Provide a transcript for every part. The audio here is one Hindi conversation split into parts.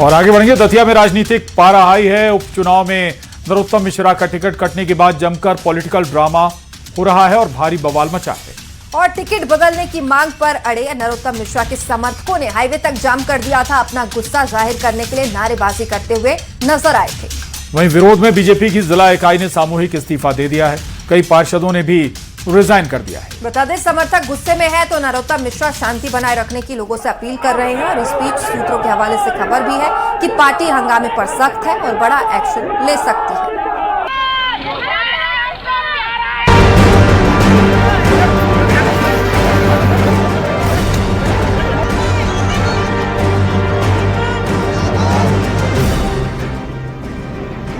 और आगे बढ़ेंगे। दतिया में राजनीतिक पारा हाई है। उपचुनाव में नरोत्तम मिश्रा का टिकट कटने के बाद जमकर पॉलिटिकल ड्रामा हो रहा है और भारी बवाल मचा है। और टिकट बदलने की मांग पर अड़े नरोत्तम मिश्रा के समर्थकों ने हाईवे तक जाम कर दिया था। अपना गुस्सा जाहिर करने के लिए नारेबाजी करते हुए नजर आए थे। वहीं विरोध में बीजेपी की जिला इकाई ने सामूहिक इस्तीफा दे दिया है। कई पार्षदों ने भी रिजाइन कर दिया है। बता दें, समर्थक गुस्से में है तो नरोत्तम मिश्रा शांति बनाए रखने की लोगों से अपील कर रहे हैं। और इस बीच सूत्रों के हवाले से खबर भी है कि पार्टी हंगामे पर सख्त है और बड़ा एक्शन ले सकती है।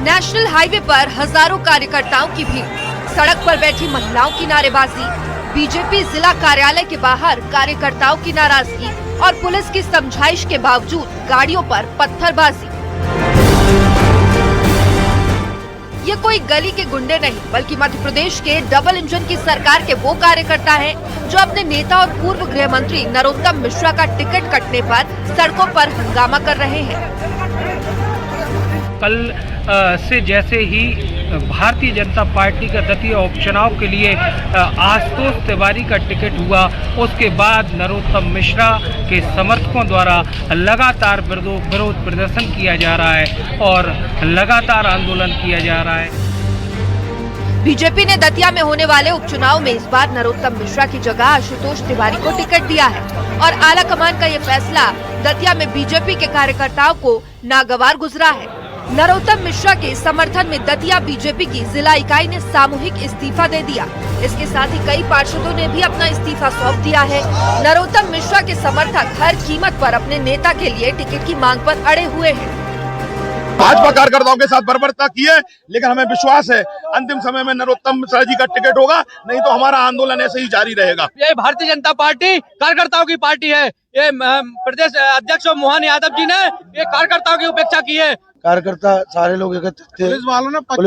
नेशनल हाईवे पर हजारों कार्यकर्ताओं की भीड़, सड़क पर बैठी महिलाओं की नारेबाजी, बीजेपी जिला कार्यालय के बाहर कार्यकर्ताओं की नाराजगी और पुलिस की समझाइश के बावजूद गाड़ियों पर पत्थरबाजी। ये कोई गली के गुंडे नहीं बल्कि मध्य प्रदेश के डबल इंजन की सरकार के वो कार्यकर्ता हैं जो अपने नेता और पूर्व गृह मंत्री नरोत्तम मिश्रा का टिकट कटने पर सड़कों पर हंगामा कर रहे हैं। कल से जैसे ही भारतीय जनता पार्टी का दतिया उपचुनाव के लिए आशुतोष तिवारी का टिकट हुआ, उसके बाद नरोत्तम मिश्रा के समर्थकों द्वारा लगातार विरोध प्रदर्शन किया जा रहा है और लगातार आंदोलन किया जा रहा है। बीजेपी ने दतिया में होने वाले उपचुनाव में इस बार नरोत्तम मिश्रा की जगह आशुतोष तिवारी को टिकट दिया है और आला कमान का ये फैसला दतिया में बीजेपी के कार्यकर्ताओं को नागवार गुजरा है। नरोत्तम मिश्रा के समर्थन में दतिया बीजेपी की जिला इकाई ने सामूहिक इस्तीफा दे दिया। इसके साथ ही कई पार्षदों ने भी अपना इस्तीफा सौंप दिया है। नरोत्तम मिश्रा के समर्थक हर कीमत पर अपने नेता के लिए टिकट की मांग पर अड़े हुए हैं। भाजपा कार्यकर्ताओं के साथ बर्बरता की है, लेकिन हमें विश्वास है अंतिम समय में नरोत्तम मिश्रा जी का टिकट होगा, नहीं तो हमारा आंदोलन ऐसे ही जारी रहेगा। ये भारतीय जनता पार्टी कार्यकर्ताओं की पार्टी है। ये प्रदेश अध्यक्ष मोहन यादव जी ने ये कार्यकर्ताओं की उपेक्षा की है। कार्यकर्ता सारे लोग एकत्रित थे। पुलिस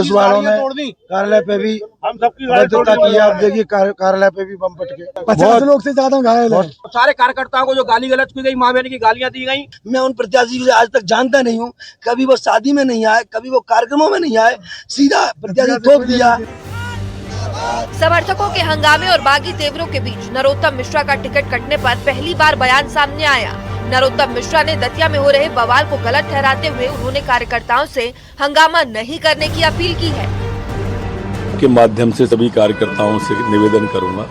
वालों ने तोड़ दी। कार्यालय पे भी हम सबकी मदद की। आप देखिए कार्यालय पे भी बम पटके 50 लोग से ज्यादा घायल हैं। सारे कार्यकर्ताओं को जो गाली गलौज की गई, माँ बहन की गालियां दी गई। मैं उन प्रत्याशी को आज तक जानता नहीं हूँ। कभी वो शादी में नहीं आए, कभी वो कार्यक्रमों में नहीं आए, सीधा प्रत्याशी थोप दिया। समर्थकों के हंगामे और बागी तेवरों के बीच नरोत्तम मिश्रा का टिकट कटने पर पहली बार बयान सामने आया। नरोत्तम मिश्रा ने दतिया में हो रहे बवाल को गलत ठहराते हुए उन्होंने कार्यकर्ताओं से हंगामा नहीं करने की अपील की है। के माध्यम से सभी कार्यकर्ताओं से निवेदन करूंगा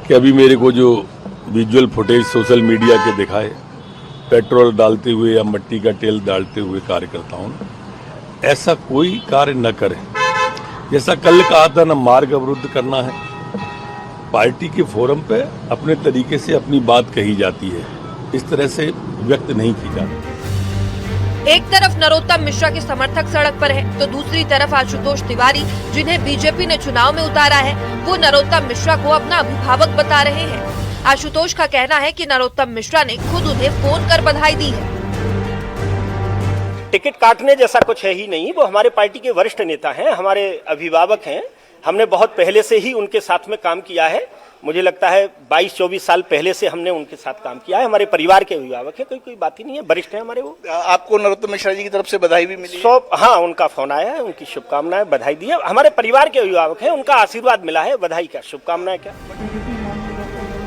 कि अभी मेरे को जो विजुअल फुटेज सोशल मीडिया के दिखाए, पेट्रोल डालते हुए या मिट्टी का तेल डालते हुए कार्यकर्ताओं ने, ऐसा कोई कार्य न करें। जैसा कल कहा था, न मार्ग अवरुद्ध करना है। पार्टी के फोरम पे अपने तरीके से अपनी बात कही जाती है, इस तरह से व्यक्त नहीं की जाती। एक तरफ नरोत्तम मिश्रा के समर्थक सड़क पर हैं, तो दूसरी तरफ आशुतोष तिवारी, जिन्हें बीजेपी ने चुनाव में उतारा है, वो नरोत्तम मिश्रा को अपना अभिभावक बता रहे हैं। आशुतोष का कहना है कि नरोत्तम मिश्रा ने खुद उन्हें फोन कर बधाई दी है। टिकट काटने जैसा कुछ है ही नहीं। वो हमारे पार्टी के वरिष्ठ नेता हैं, हमारे अभिभावक हैं। हमने बहुत पहले से ही उनके साथ में काम किया है। मुझे लगता है 22-24 साल पहले से हमने उनके साथ काम किया है। हमारे परिवार के अभिभावक है, कोई बात ही नहीं है, वरिष्ठ है हमारे। वो आपको नरोत्तम मिश्रा जी की तरफ से बधाई भी मिली? हाँ, उनका फोन आया है, उनकी शुभकामनाएं, बधाई दी है। हमारे परिवार के अभिभावक है, उनका आशीर्वाद मिला है, बधाई क्या, शुभकामनाएं क्या।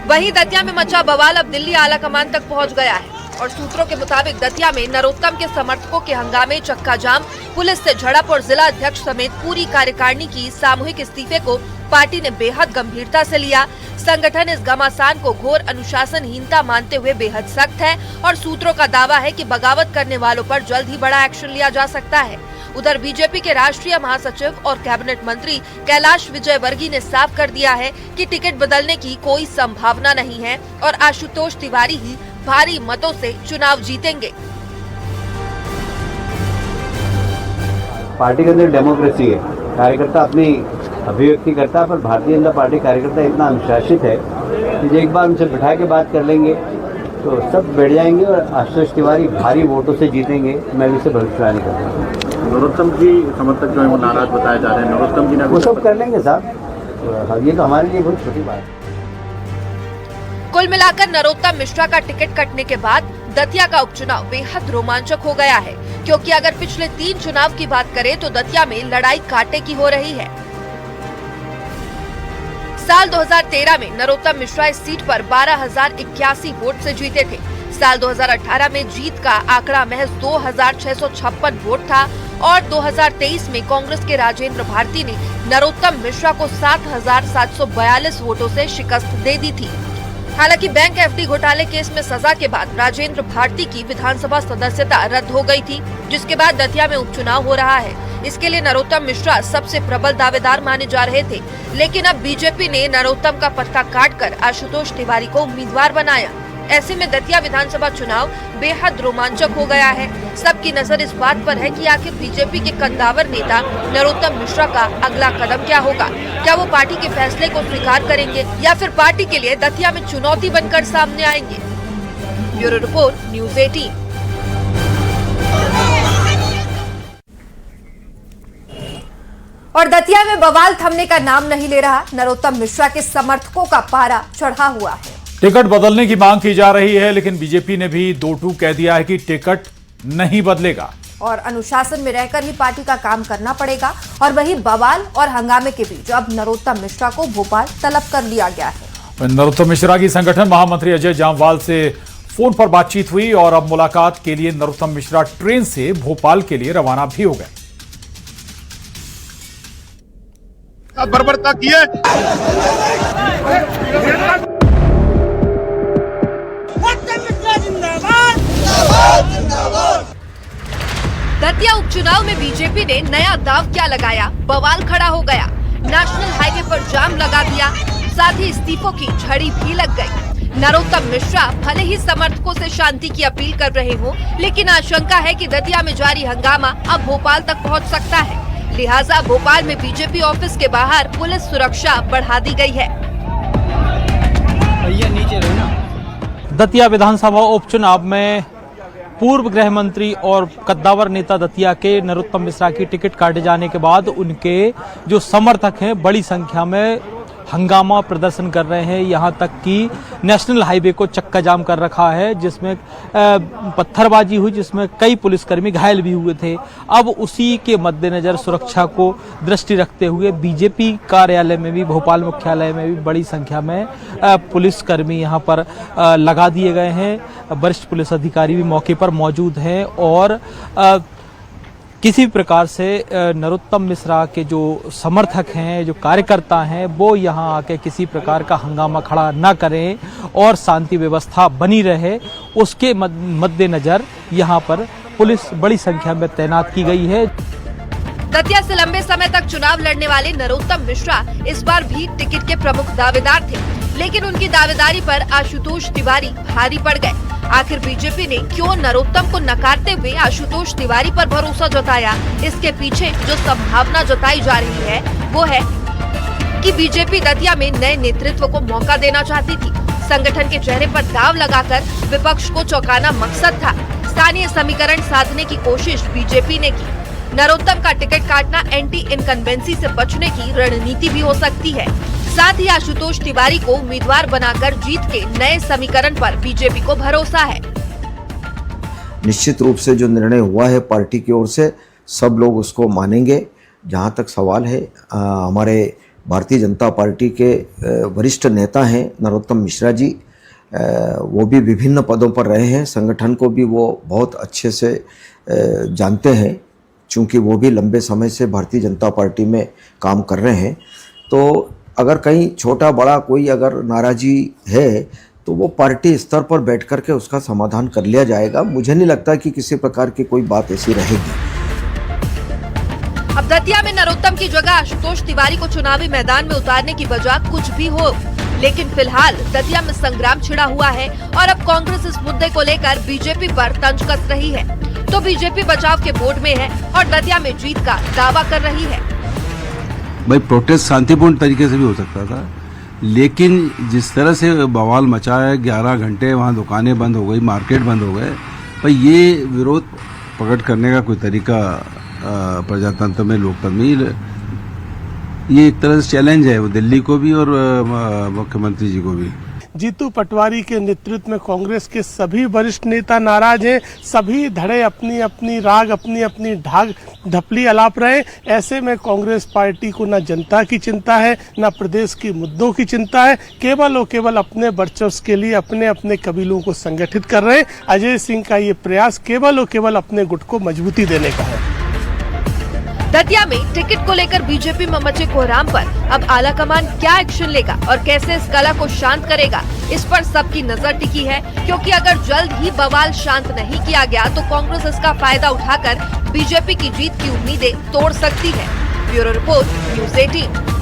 वहीं दतिया में मचा बवाल अब दिल्ली आला कमान तक पहुँच गया है और सूत्रों के मुताबिक दतिया में नरोत्तम के समर्थकों के हंगामे, चक्का जाम, पुलिस से झड़प और जिला अध्यक्ष समेत पूरी कार्यकारिणी की सामूहिक इस्तीफे को पार्टी ने बेहद गंभीरता से लिया। संगठन इस घमासान को घोर अनुशासनहीनता मानते हुए बेहद सख्त है और सूत्रों का दावा है कि बगावत करने वालों पर जल्द ही बड़ा एक्शन लिया जा सकता है। उधर बीजेपी के राष्ट्रीय महासचिव और कैबिनेट मंत्री कैलाश विजयवर्गीय ने साफ कर दिया है कि टिकट बदलने की कोई संभावना नहीं है और आशुतोष तिवारी ही भारी मतों से चुनाव जीतेंगे। पार्टी के अंदर डेमोक्रेसी है, कार्यकर्ता अपनी अभिव्यक्ति करता है, पर भारतीय जनता पार्टी कार्यकर्ता इतना अनुशासित है कि एक बार उनसे बिठा के बात कर लेंगे तो सब बैठ जाएंगे और आशुतोष तिवारी भारी वोटों से जीतेंगे। मैं भी इसे भविष्यवाणी करता हूँ। नरोत्तम जी समर्थक जो है वो नाराज बताए जा रहे हैं। नरोत्तम जी ने वो सब कर लेंगे साहब, ये तो हमारे लिए बहुत छोटी बात है। कुल मिलाकर नरोत्तम मिश्रा का टिकट कटने के बाद दतिया का उपचुनाव बेहद रोमांचक हो गया है, क्योंकि अगर पिछले 3 चुनाव की बात करें तो दतिया में लड़ाई कांटे की हो रही है। साल 2013 में नरोत्तम मिश्रा इस सीट पर 12,081 वोट से जीते थे। साल 2018 में जीत का आंकड़ा महज 2,656 वोट था और 2023 में कांग्रेस के राजेंद्र भारती ने नरोत्तम मिश्रा को 7,742 वोटों से शिकस्त दे दी थी। हालांकि बैंक एफडी घोटाले केस में सजा के बाद राजेंद्र भारती की विधानसभा सदस्यता रद्द हो गई थी, जिसके बाद दतिया में उपचुनाव हो रहा है। इसके लिए नरोत्तम मिश्रा सबसे प्रबल दावेदार माने जा रहे थे, लेकिन अब बीजेपी ने नरोत्तम का पत्ता काटकर आशुतोष तिवारी को उम्मीदवार बनाया। ऐसे में दतिया विधानसभा चुनाव बेहद रोमांचक हो गया है। सबकी नजर इस बात पर है कि आखिर बीजेपी के कद्दावर नेता नरोत्तम मिश्रा का अगला कदम क्या होगा। क्या वो पार्टी के फैसले को स्वीकार करेंगे या फिर पार्टी के लिए दतिया में चुनौती बनकर सामने आएंगे। Bureau report, news 18। और दतिया में बवाल थमने का नाम नहीं ले रहा। नरोत्तम मिश्रा के समर्थकों का पारा चढ़ा हुआ है। टिकट बदलने की मांग की जा रही है, लेकिन बीजेपी ने भी 2-2 कह दिया है कि टिकट नहीं बदलेगा और अनुशासन में रहकर ही पार्टी का काम करना पड़ेगा। और वही बवाल और हंगामे के बीच अब नरोत्तम मिश्रा को भोपाल तलब कर लिया गया है। नरोत्तम मिश्रा की संगठन महामंत्री अजय जामवाल से फोन पर बातचीत हुई और अब मुलाकात के लिए नरोत्तम मिश्रा ट्रेन से भोपाल के लिए रवाना भी हो गए। बर्बरता की है। दतिया उपचुनाव में बीजेपी ने नया दाव क्या लगाया, बवाल खड़ा हो गया। नेशनल हाईवे पर जाम लगा दिया, साथ ही इस्तीफों की झड़ी भी लग गई। नरोत्तम मिश्रा भले ही समर्थकों से शांति की अपील कर रहे हो, लेकिन आशंका है कि दतिया में जारी हंगामा अब भोपाल तक पहुंच सकता है। लिहाजा भोपाल में बीजेपी ऑफिस के बाहर पुलिस सुरक्षा बढ़ा दी गई है। दतिया विधानसभा उपचुनाव में पूर्व गृह मंत्री और कद्दावर नेता दतिया के नरोत्तम मिश्रा की टिकट काटे जाने के बाद उनके जो समर्थक हैं बड़ी संख्या में हंगामा प्रदर्शन कर रहे हैं। यहां तक कि नेशनल हाईवे को चक्का जाम कर रखा है, जिसमें पत्थरबाजी हुई, जिसमें कई पुलिसकर्मी घायल भी हुए थे। अब उसी के मद्देनजर सुरक्षा को दृष्टि रखते हुए बीजेपी कार्यालय में भी, भोपाल मुख्यालय में भी बड़ी संख्या में पुलिसकर्मी यहां पर लगा दिए गए हैं। वरिष्ठ पुलिस अधिकारी भी मौके पर मौजूद हैं और किसी प्रकार से नरोत्तम मिश्रा के जो समर्थक हैं, जो कार्यकर्ता हैं, वो यहाँ आके किसी प्रकार का हंगामा खड़ा न करें और शांति व्यवस्था बनी रहे, उसके मद्देनजर यहाँ पर पुलिस बड़ी संख्या में तैनात की गई है। दतिया से लंबे समय तक चुनाव लड़ने वाले नरोत्तम मिश्रा इस बार भी टिकट के प्रमुख दावेदार थे, लेकिन उनकी दावेदारी पर आशुतोष तिवारी भारी पड़ गए। आखिर बीजेपी ने क्यों नरोत्तम को नकारते हुए आशुतोष तिवारी पर भरोसा जताया? इसके पीछे जो संभावना जताई जा रही है वो है कि बीजेपी दतिया में नए नेतृत्व को मौका देना चाहती थी। संगठन के चेहरे पर दाव लगाकर विपक्ष को चौंकाना मकसद था। स्थानीय समीकरण साधने की कोशिश बीजेपी ने की। नरोत्तम का टिकट काटना एंटी इनकम्बेंसी से बचने की रणनीति भी हो सकती है। साथ ही आशुतोष तिवारी को उम्मीदवार बनाकर जीत के नए समीकरण पर बीजेपी को भरोसा है। निश्चित रूप से जो निर्णय हुआ है पार्टी की ओर से सब लोग उसको मानेंगे। जहां तक सवाल है, हमारे भारतीय जनता पार्टी के वरिष्ठ नेता हैं नरोत्तम मिश्रा जी, वो भी विभिन्न पदों पर रहे हैं। संगठन को भी वो बहुत अच्छे से जानते हैं, चूँकि वो भी लंबे समय से भारतीय जनता पार्टी में काम कर रहे हैं। तो अगर कहीं छोटा बड़ा कोई अगर नाराज़गी है तो वो पार्टी स्तर पर बैठ कर के उसका समाधान कर लिया जाएगा। मुझे नहीं लगता कि किसी प्रकार की कोई बात ऐसी रहेगी। अब दतिया में नरोत्तम की जगह आशुतोष तिवारी को चुनावी मैदान में उतारने की वजह कुछ भी हो, लेकिन फिलहाल दतिया में संग्राम छिड़ा हुआ है और अब कांग्रेस इस मुद्दे को लेकर बीजेपी पर तंज कस रही है। तो बीजेपी बचाव के बोर्ड में है और दतिया में जीत का दावा कर रही है। भाई प्रोटेस्ट शांतिपूर्ण तरीके से भी हो सकता था, लेकिन जिस तरह से बवाल मचा है, 11 घंटे वहाँ दुकानें बंद हो गई, मार्केट बंद हो गए, भाई ये विरोध प्रकट करने का कोई तरीका प्रजातंत्र में, लोकतंत्र में, ये एक तरह से चैलेंज है वो दिल्ली को भी और मुख्यमंत्री जी को भी। जीतू पटवारी के नेतृत्व में कांग्रेस के सभी वरिष्ठ नेता नाराज हैं। सभी धड़े अपनी अपनी राग, अपनी अपनी ढाक ढपली अलाप रहे। ऐसे में कांग्रेस पार्टी को न जनता की चिंता है, न प्रदेश के मुद्दों की चिंता है। केवल और केवल अपने वर्चस्व के लिए अपने अपने कबीलों को संगठित कर रहे हैं। अजय सिंह का ये प्रयास केवल और केवल अपने गुट को मजबूती देने का है। दतिया में टिकट को लेकर बीजेपी में मचे कोहराम पर अब आलाकमान क्या एक्शन लेगा और कैसे इस कला को शांत करेगा, इस पर सबकी नजर टिकी है। क्योंकि अगर जल्द ही बवाल शांत नहीं किया गया तो कांग्रेस इसका फायदा उठाकर बीजेपी की जीत की उम्मीदें तोड़ सकती है। Bureau report, news 18।